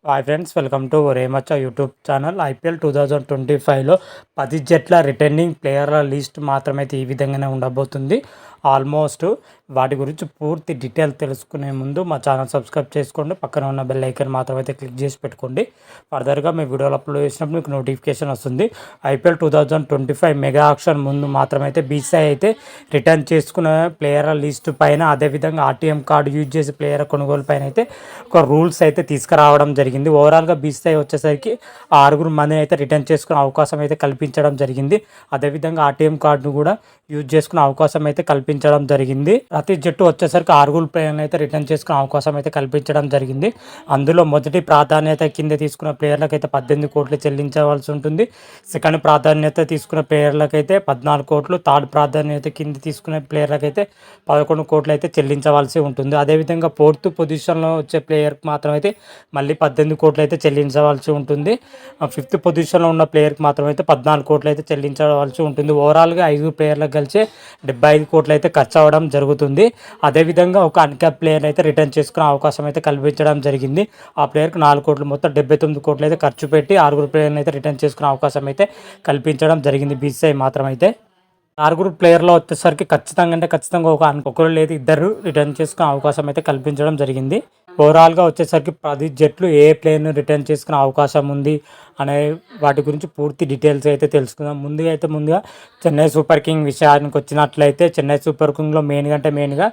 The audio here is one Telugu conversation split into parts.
హాయ్ ఫ్రెండ్స్, వెల్కమ్ టు రేమచ్చ యూట్యూబ్ ఛానల్. ఐపీఎల్ 2025లో 10 జట్ల రిటర్నింగ్ ప్లేయర్ల లిస్ట్ మాత్రమైతే ఈ విధంగానే ఉండబోతుంది. ఆల్మోస్ట్ వాటి గురించి పూర్తి డీటెయిల్ తెలుసుకునే ముందు మా ఛానల్ సబ్స్క్రైబ్ చేసుకోండి. పక్కన ఉన్న బెల్ ఐకాన్ మాత్రమైతే క్లిక్ చేసి పెట్టుకోండి. ఫర్దర్గా మీ వీడియోలు అప్లోడ్ చేసినప్పుడు మీకు నోటిఫికేషన్ వస్తుంది. ఐపీఎల్ 2025 మెగా ఆక్షన్ ముందు మాత్రమైతే బీసీఐ అయితే రిటర్న్ చేసుకున్న ప్లేయర్ల లిస్ట్ పైన, అదేవిధంగా ఆర్టీఎం కార్డు యూజ్ చేసే ప్లేయర్ కొనుగోలు పైన అయితే ఒక రూల్స్ అయితే తీసుకురావడం జరిగింది. ఓవరాల్గా బీసీఐ వచ్చేసరికి 6 మందిని అయితే రిటర్న్ చేసుకునే అవకాశం అయితే కల్పించడం జరిగింది. అదేవిధంగా ఆర్టీఎం కార్డును కూడా యూజ్ చేసుకునే అవకాశం అయితే కల్పించడం జరిగింది. ప్రతి జట్టు వచ్చేసరికి 6 ప్లేయర్లను అయితే రిటర్న్ చేసుకునే అవకాశం అయితే కల్పించడం జరిగింది. అందులో మొదటి ప్రాధాన్యత కింద తీసుకున్న ప్లేయర్లకు అయితే 18 కోట్లు చెల్లించవలసి ఉంటుంది. సెకండ్ ప్రాధాన్యత తీసుకున్న ప్లేయర్లకు అయితే 14 కోట్లు, థర్డ్ ప్రాధాన్యత కింద తీసుకునే ప్లేయర్లకు అయితే 11 కోట్లు అయితే చెల్లించవలసి ఉంటుంది. అదేవిధంగా ఫోర్త్ పొజిషన్లో వచ్చే ప్లేయర్కి మాత్రం అయితే మళ్ళీ 18 కోట్లు అయితే చెల్లించవలసి ఉంటుంది. ఫిఫ్త్ పొజిషన్లో ఉన్న ప్లేయర్కి మాత్రం అయితే 14 కోట్లు అయితే చెల్లించవలసి ఉంటుంది. ఓవరాల్గా 5 ప్లేయర్లకు కలిసి 75 కోట్లు అయితే ఖర్చు అవ్వడం జరుగుతుంది. అదేవిధంగా ఒక అన్క్యాప్ ప్లేయర్ అయితే రిటర్న్ చేసుకునే అవకాశం అయితే కల్పించడం జరిగింది. ఆ ప్లేయర్కి 4 కోట్లు, మొత్తం 79 కోట్లు అయితే ఖర్చు పెట్టి 6 ప్లేయర్ని అయితే రిటర్న్ చేసుకునే అవకాశం అయితే కల్పించడం జరిగింది బీసీఐ మాత్రం అయితే. 6 ప్లేయర్లో వచ్చేసరికి ఖచ్చితంగా ఒకరు లేదా ఇద్దరు రిటర్న్ చేసుకునే అవకాశం అయితే కల్పించడం జరిగింది. ఓవరాల్గా వచ్చేసరికి 10 జట్లు ఏ ప్లేయర్ను రిటర్న్ చేసుకునే అవకాశం ఉంది అనే వాటి గురించి పూర్తి డీటెయిల్స్ అయితే తెలుసుకుందాం. ముందుగా చెన్నై సూపర్ కింగ్ విషయానికి వచ్చినట్లయితే, చెన్నై సూపర్ కింగ్లో మెయిన్గా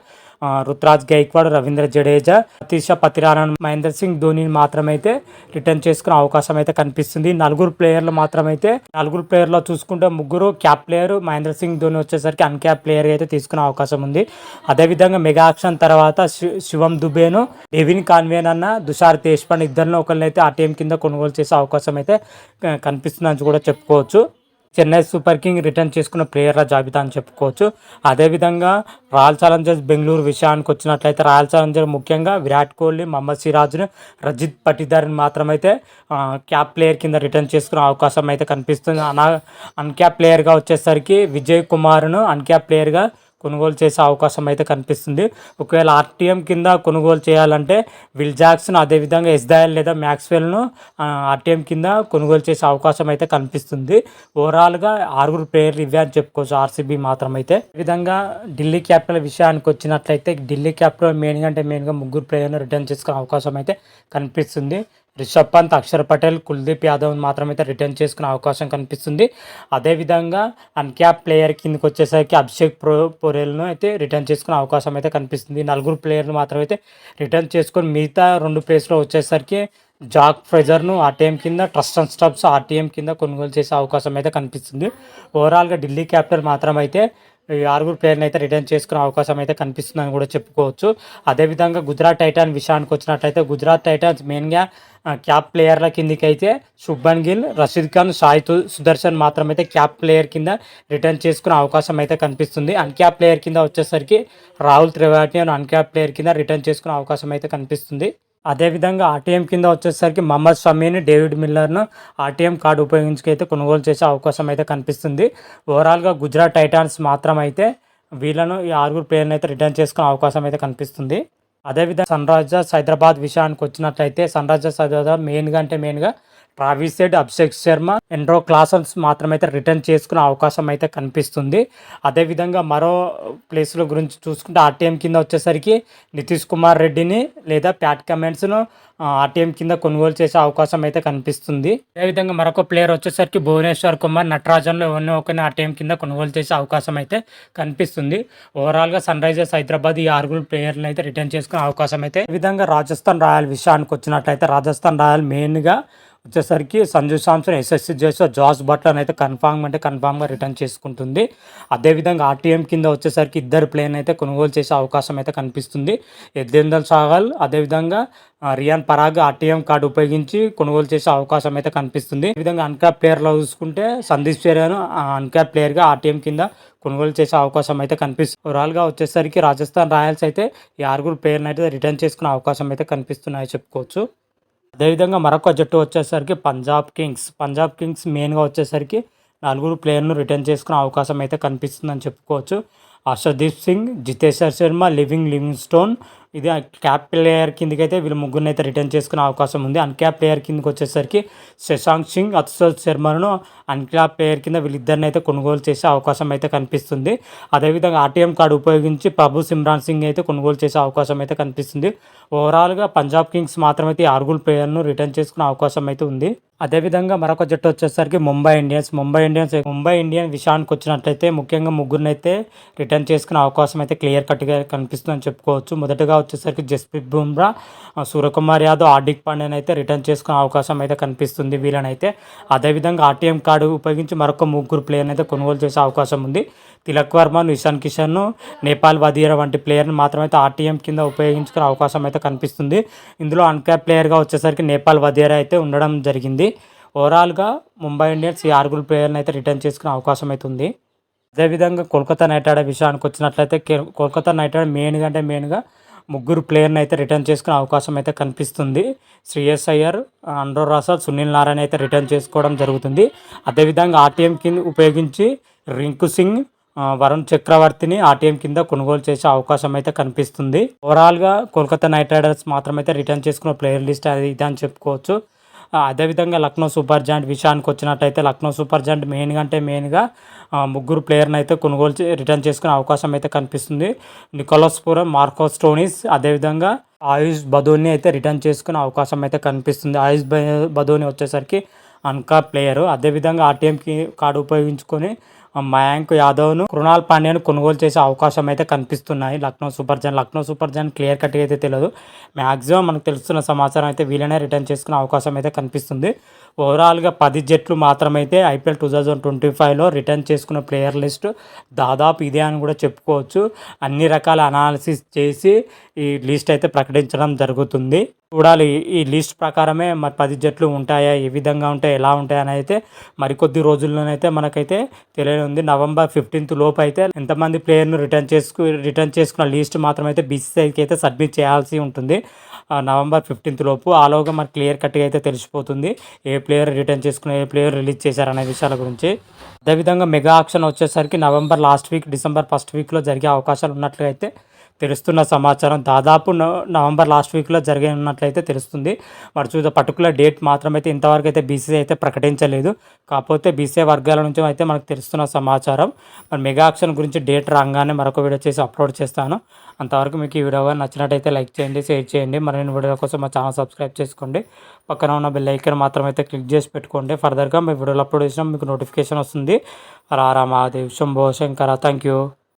రుతురాజ్ గైక్వాడ్, రవీంద్ర జడేజా, సతీష్ పతిరానా, మహేంద్ర సింగ్ ధోనిని మాత్రమైతే రిటర్న్ చేసుకునే అవకాశం అయితే కనిపిస్తుంది. 4 ప్లేయర్లు మాత్రమైతే 4 ప్లేయర్లో చూసుకుంటే 3 క్యాప్ ప్లేయర్, మహేంద్ర సింగ్ ధోని వచ్చేసరికి అన్క్యాప్ ప్లేయర్ అయితే తీసుకునే అవకాశం ఉంది. అదేవిధంగా మెగా ఆక్షన్ తర్వాత శివం దుబేను, డెవిన్ కాన్వేన్ అన్న, దుషార్ దేశ్పాండే ఇద్దరిలో ఒకరినైతే ఆర్టీఎం కింద కొనుగోలు చేసే అవకాశం అయితే కనిపిస్తుందని కూడా చెప్పుకోవచ్చు. చెన్నై సూపర్ కింగ్ రిటర్న్ చేసుకున్న ప్లేయర్ల జాబితా అని చెప్పుకోవచ్చు. అదేవిధంగా రాయల్ ఛాలెంజర్స్ బెంగళూరు విషయానికి వచ్చినట్లయితే, రాయల్ ఛాలెంజర్ ముఖ్యంగా విరాట్ కోహ్లీ, మహమ్మద్ సిరాజ్ను, రజిత్ పటిదార్ని మాత్రమైతే క్యాప్ ప్లేయర్ కింద రిటర్న్ చేసుకునే అవకాశం అయితే కనిపిస్తుంది. అన్క్యాప్ ప్లేయర్గా వచ్చేసరికి విజయ్ కుమార్ను అన్క్యాప్ ప్లేయర్గా కొనుగోలు చేసే అవకాశం అయితే కనిపిస్తుంది. ఒకవేళ ఆర్టీఎం కింద కొనుగోలు చేయాలంటే విల్ జాక్సన్, అదేవిధంగా ఎస్దాయల్ లేదా మ్యాక్స్వెల్ను ఆర్టీఎం కింద కొనుగోలు చేసే అవకాశం అయితే కనిపిస్తుంది. ఓవరాల్గా 6 ప్లేయర్లు ఇవే అని చెప్పుకోవచ్చు ఆర్సీబీ మాత్రం అయితే. ఈ విధంగా ఢిల్లీ క్యాపిటల్ విషయానికి వచ్చినట్లయితే, ఢిల్లీ క్యాపిటల్ మెయిన్గా 3 ప్లేయర్ను రిటర్న్ చేసుకునే అవకాశం అయితే కనిపిస్తుంది. రిషబ్ పంత్, అక్షర్ పటేల్, కుల్దీప్ యాదవ్ మాత్రమైతే రిటర్న్ చేసుకునే అవకాశం కనిపిస్తుంది. అదేవిధంగా అన్క్యాప్ ప్లేయర్ కిందకి వచ్చేసరికి అభిషేక్ పొరేల్ను అయితే రిటర్న్ చేసుకునే అవకాశం అయితే కనిపిస్తుంది. 4 ప్లేయర్లు మాత్రమైతే రిటర్న్ చేసుకొని మిగతా 2 ప్లేస్లో వచ్చేసరికి జాక్ ఫ్రెజర్ను ఆర్టీఎం కింద, ట్రస్ట్ అండ్ స్టబ్స్ ఆర్టీఎం కింద కొనుగోలు చేసే అవకాశం అయితే కనిపిస్తుంది. ఓవరాల్గా ఢిల్లీ క్యాపిటల్ మాత్రమైతే ఈ 6 ప్లేయర్ని అయితే రిటర్న్ చేసుకునే అవకాశం అయితే కనిపిస్తుందని కూడా చెప్పుకోవచ్చు. అదేవిధంగా గుజరాత్ టైటాన్ విషయానికి వచ్చినట్లయితే, గుజరాత్ టైటాన్స్ మెయిన్గా క్యాప్ ప్లేయర్ల కిందకి అయితే శుభ్మన్ గిల్, రషీద్ ఖాన్, సాయి సుదర్శన్ మాత్రమైతే క్యాప్ ప్లేయర్ కింద రిటర్న్ చేసుకునే అవకాశం అయితే కనిపిస్తుంది. అన్క్యాప్ ప్లేయర్ కింద వచ్చేసరికి రాహుల్ త్రిపాఠి అన్క్యాప్ ప్లేయర్ కింద రిటర్న్ చేసుకునే అవకాశం అయితే కనిపిస్తుంది. అదేవిధంగా ఆర్టీఎం కింద వచ్చేసరికి మహమ్మద్ షమీని, డేవిడ్ మిల్లర్ను ఆర్టీఎం కార్డు ఉపయోగించి అయితే కొనుగోలు చేసే అవకాశం అయితే కనిపిస్తుంది. ఓవరాల్గా గుజరాత్ టైటాన్స్ మాత్రం అయితే వీళ్ళను ఈ 6 ప్లేయర్ని అయితే రిటర్న్ చేసుకునే అవకాశం అయితే కనిపిస్తుంది. అదేవిధంగా సన్ రైజర్స్ హైదరాబాద్ విషయానికి వచ్చినట్లయితే, సన్ రైజర్స్ హైదరాబాద్ మెయిన్గా ట్రావిస్ హెడ్, అభిషేక్ శర్మ, ఎండ్రో క్లాసన్స్ మాత్రమైతే రిటర్న్ చేసుకునే అవకాశం అయితే కనిపిస్తుంది. అదేవిధంగా మరో ప్లేస్ల గురించి చూసుకుంటే, ఆర్టీఎం కింద వచ్చేసరికి నితీష్ కుమార్ రెడ్డిని లేదా ప్యాట్ కమెంట్స్ను ఆర్టీఎం కింద కొనుగోలు చేసే అవకాశం అయితే కనిపిస్తుంది. అదేవిధంగా మరొక ప్లేయర్ వచ్చేసరికి భువనేశ్వర్ కుమార్, నటరాజన్లో ఎవరినో ఒకరిని ఆర్టీఎం కింద కొనుగోలు చేసే అవకాశం అయితే కనిపిస్తుంది. ఓవరాల్గా సన్ రైజర్స్ హైదరాబాద్ ఈ 6 ప్లేయర్లను అయితే రిటర్న్ చేసుకునే అవకాశం అయితే. ఈ విధంగా రాజస్థాన్ రాయల్ విషయానికి వచ్చినట్లయితే, రాజస్థాన్ రాయల్ మెయిన్గా వచ్చేసరికి సంజు శాంసన్, ఎస్ఎస్సి జైస్వాల్, జాస్ బట్లర్ అయితే కన్ఫామ్గా రిటర్న్ చేసుకుంటుంది. అదేవిధంగా ఆర్టీఎం కింద వచ్చేసరికి 2 ప్లేయర్ని అయితే కొనుగోలు చేసే అవకాశం అయితే కనిపిస్తుంది. యజ్వేంద్ర చాహల్, అదేవిధంగా రియాన్ పరాగ్ ఆర్టీఎం కార్డు ఉపయోగించి కొనుగోలు చేసే అవకాశం అయితే కనిపిస్తుంది. ఈ విధంగా అన్క్యాప్ ప్లేయర్లో చూసుకుంటే సందీప్ శర్మను అన్క్యాప్ ప్లేయర్గా ఆర్టీఎం కింద కొనుగోలు చేసే అవకాశం అయితే కనిపిస్తుంది. ఓవరాల్గా వచ్చేసరికి రాజస్థాన్ రాయల్స్ అయితే ఈ 6 ప్లేయర్ని అయితే రిటర్న్ చేసుకునే అవకాశం అయితే కనిపిస్తున్నాయి చెప్పుకోవచ్చు. అదేవిధంగా మరొక జట్టు వచ్చేసరికి పంజాబ్ కింగ్స్ మెయిన్గా వచ్చేసరికి 4 ప్లేయర్ను రిటర్న్ చేసుకునే అవకాశం అయితే కనిపిస్తుందని చెప్పుకోవచ్చు. హర్షదీప్ సింగ్, జితేశ్వర్ శర్మ, లివింగ్స్టోన్. ఇది క్యాప్ ప్లేయర్ కిందకైతే వీళ్ళు ముగ్గురిని అయితే రిటర్న్ చేసుకునే అవకాశం ఉంది. అన్క్యాప్ ప్లేయర్ కిందకి వచ్చేసరికి శశాంక్ సింగ్, అక్షర్ శర్మను అన్క్యాప్ ప్లేయర్ కింద వీళ్ళిద్దరిని అయితే కొనుగోలు చేసే అవకాశం అయితే కనిపిస్తుంది. అదేవిధంగా ఆర్టీఎం కార్డు ఉపయోగించి ప్రభు సిమ్రాన్ సింగ్ అయితే కొనుగోలు చేసే అవకాశం అయితే కనిపిస్తుంది. ఓవరాల్గా పంజాబ్ కింగ్స్ మాత్రమైతే ఈ ఆరుగురు ప్లేయర్ను రిటర్న్ చేసుకునే అవకాశం అయితే ఉంది. అదేవిధంగా మరొక జట్టు వచ్చేసరికి ముంబై ఇండియన్స్ విషయానికి వచ్చినట్లయితే ముఖ్యంగా ముగ్గురిని అయితే రిటర్న్ చేసుకునే అవకాశం అయితే క్లియర్ కట్గా కనిపిస్తుందని చెప్పుకోవచ్చు. మొదటగా వచ్చేసరికి జస్ప్రీత్ బుమ్రా, సూర్యకుమార్ యాదవ్, హార్దిక్ పాండ్యాని అయితే రిటర్న్ చేసుకునే అవకాశం అయితే కనిపిస్తుంది వీళ్ళనైతే. అదేవిధంగా ఆర్టీఎం కార్డు ఉపయోగించి మరొక ముగ్గురు ప్లేయర్ని అయితే కొనుగోలు చేసే అవకాశం ఉంది. తిలక్ వర్మను, ఇషాన్ కిషన్ను, నేపాల్ వదీరా వంటి ప్లేయర్ని మాత్రమైతే ఆర్టీఎం కింద ఉపయోగించుకునే అవకాశం అయితే కనిపిస్తుంది. ఇందులో అన్క్యాప్ ప్లేయర్గా వచ్చేసరికి నేపాల్ వదీరా అయితే ఉండడం జరిగింది. ఓవరాల్గా ముంబై ఇండియన్స్ ఈ ఆరుగురు ప్లేయర్ని అయితే రిటర్న్ చేసుకునే అవకాశం అయితే ఉంది. అదేవిధంగా కోల్కతా నైట్ రైడర్ విషయానికి వచ్చినట్లయితే కోల్కతా నైట్ రైడర్ మెయిన్గా ముగ్గురు ప్లేయర్ని అయితే రిటర్న్ చేసుకునే అవకాశం అయితే కనిపిస్తుంది. శ్రేయస్ అయ్యర్, ఆండ్రూ రసల్, సునీల్ నారాయణ అయితే రిటర్న్ చేసుకోవడం జరుగుతుంది. అదేవిధంగా ఆర్టీఎం కింద ఉపయోగించి రింకు సింగ్, వరుణ్ చక్రవర్తిని ఆర్టీఎం కింద కొనుగోలు చేసే అవకాశం అయితే కనిపిస్తుంది. ఓవరాల్గా కోల్కతా నైట్ రైడర్స్ మాత్రమైతే రిటర్న్ చేసుకున్న ప్లేయర్ లిస్ట్ అది ఇది అని చెప్పుకోవచ్చు. అదేవిధంగా లక్నో సూపర్ జాయింట్ విషయానికి వచ్చినట్టయితే లక్నో సూపర్ జాయింట్ మెయిన్గా ముగ్గురు ప్లేయర్ని అయితే రిటర్న్ చేసుకునే అవకాశం అయితే కనిపిస్తుంది. నికోలస్ పూరన్, మార్కో స్టోనిస్, అదేవిధంగా ఆయుష్ బదోని అయితే రిటర్న్ చేసుకునే అవకాశం అయితే కనిపిస్తుంది. ఆయుష్ బదోని వచ్చేసరికి అన్క్యాప్ ప్లేయరు. అదేవిధంగా ఆర్టీఎంకి కార్డు ఉపయోగించుకొని మయాంక్ యాదవ్ను, కృణాల్ పాండ్యాను కొనుగోలు చేసే అవకాశం అయితే కనిపిస్తున్నాయి లక్నో సూపర్ జాయింట్ క్లియర్ కట్గా అయితే తెలియదు. మ్యాక్సిమం మనకు తెలుస్తున్న సమాచారం అయితే వీళ్ళనే రిటర్న్ చేసుకునే అవకాశం అయితే కనిపిస్తుంది. ఓవరాల్గా 10 జట్లు మాత్రమైతే ఐపీఎల్ 2025లో రిటర్న్ చేసుకున్న ప్లేయర్ లిస్ట్ దాదాపు ఇదే అని కూడా చెప్పుకోవచ్చు. అన్ని రకాల అనాలిసిస్ చేసి ఈ లిస్ట్ అయితే ప్రకటించడం జరుగుతుంది. చూడాలి ఈ లిస్ట్ ప్రకారమే మరి 10 జట్లు ఉంటాయా, ఏ విధంగా ఉంటాయి, ఎలా ఉంటాయి అని అయితే మరికొద్ది రోజుల్లోనైతే మనకైతే తెలియనుంది. నవంబర్ 15th లోపు అయితే ఎంతమంది ప్లేయర్ను రిటర్న్ చేసుకున్న లిస్ట్ మాత్రం అయితే బీసీసీఐకి అయితే సబ్మిట్ చేయాల్సి ఉంటుంది. నవంబర్ 15th లోపు. ఆలోగా మనకు క్లియర్ కట్గా అయితే తెలిసిపోతుంది ఏ ప్లేయర్ రిటర్న్ చేసుకుని ఏ ప్లేయర్ రిలీజ్ చేశారనే విషయాల గురించి. అదేవిధంగా మెగా ఆక్షన్ వచ్చేసరికి November last week, December first వీక్లో జరిగే అవకాశాలు ఉన్నట్లుగా అయితే తెలుస్తున్న సమాచారం. దాదాపు నవంబర్ లాస్ట్ వీక్లో జరిగినట్లయితే తెలుస్తుంది. మరి చూద్దాం, పర్టికులర్ డేట్ మాత్రమైతే ఇంతవరకు అయితే బీసీసీ అయితే ప్రకటించలేదు. కాకపోతే బీసీసీ వర్గాల నుంచి అయితే మనకు తెలుస్తున్న సమాచారం. మరి మెగా ఆక్షన్ గురించి డేట్ రాగానే మరొక వీడియో చేసి అప్లోడ్ చేస్తాను. అంతవరకు మీకు ఈ వీడియో నచ్చినట్టయితే లైక్ చేయండి, షేర్ చేయండి. మరిన్ని వీడియోల కోసం మా ఛానల్ సబ్స్క్రైబ్ చేసుకోండి. పక్కన ఉన్న బెల్ ఐకాన్ మాత్రమైతే క్లిక్ చేసి పెట్టుకోండి. ఫర్దర్గా మీ వీడియోలు అప్లోడ్ చేసినా మీకు నోటిఫికేషన్ వస్తుంది. రారా మహాదేవ్, శంభో శంకర. Thank you.